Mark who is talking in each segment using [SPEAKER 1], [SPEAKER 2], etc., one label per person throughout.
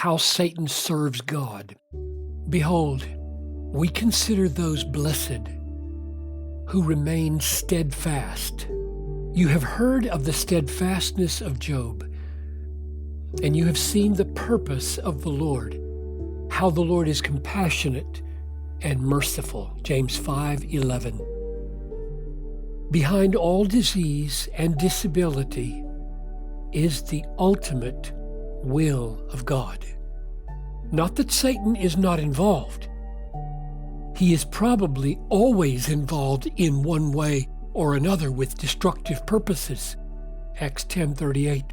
[SPEAKER 1] how Satan serves God. Behold, we consider those blessed who remain steadfast. You have heard of the steadfastness of Job, and you have seen the purpose of the Lord, how the Lord is compassionate and merciful. James 5:11. Behind all disease and disability is the ultimate will of God. Not that Satan is not involved. He is probably always involved in one way or another with destructive purposes. Acts 10:38.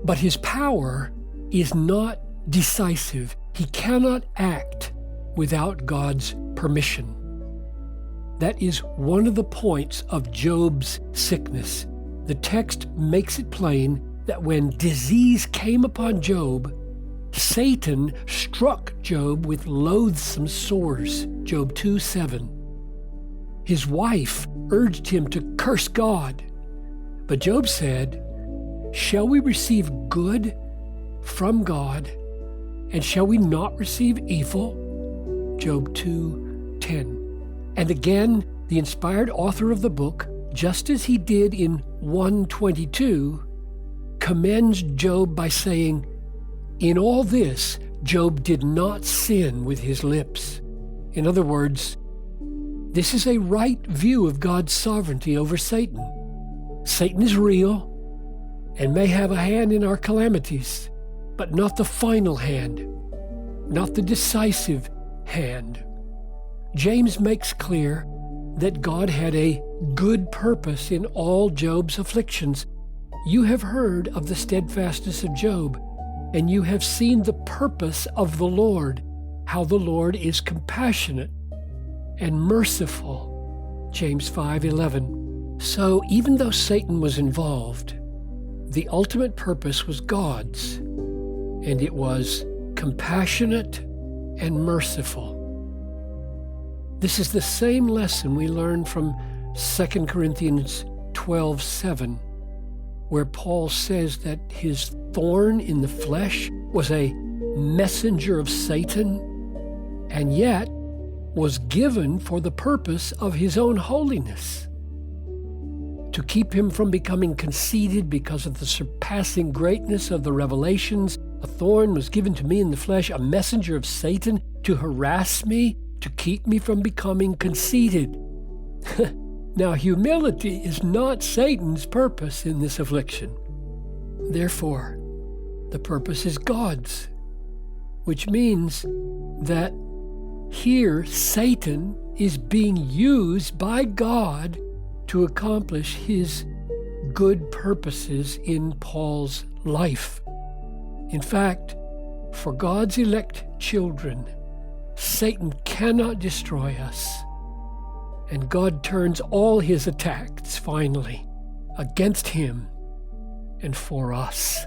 [SPEAKER 1] But his power is not decisive. He cannot act without God's permission. That is one of the points of Job's sickness. The text makes it plain that when disease came upon Job, Satan struck Job with loathsome sores. Job 2:7. His wife urged him to curse God. But Job said, "Shall we receive good from God, and shall we not receive evil?" Job 2:10. And again, the inspired author of the book, just as he did in 1:22, commends Job by saying, "In all this, Job did not sin with his lips." In other words, this is a right view of God's sovereignty over Satan. Satan is real and may have a hand in our calamities, but not the final hand, not the decisive hand. James makes clear that God had a good purpose in all Job's afflictions. You have heard of the steadfastness of Job, and you have seen the purpose of the Lord, how the Lord is compassionate and merciful. James 5:11. So even though Satan was involved, the ultimate purpose was God's, and it was compassionate and merciful. This is the same lesson we learn from 2 Corinthians 12:7, where Paul says that his thorn in the flesh was a messenger of Satan, and yet was given for the purpose of his own holiness, to keep him from becoming conceited because of the surpassing greatness of the revelations. A thorn was given to me in the flesh, a messenger of Satan to harass me, to keep me from becoming conceited. Now, humility is not Satan's purpose in this affliction. Therefore, the purpose is God's, which means that here Satan is being used by God to accomplish his good purposes in Paul's life. In fact, for God's elect children, Satan cannot destroy us, and God turns all his attacks finally against him and for us.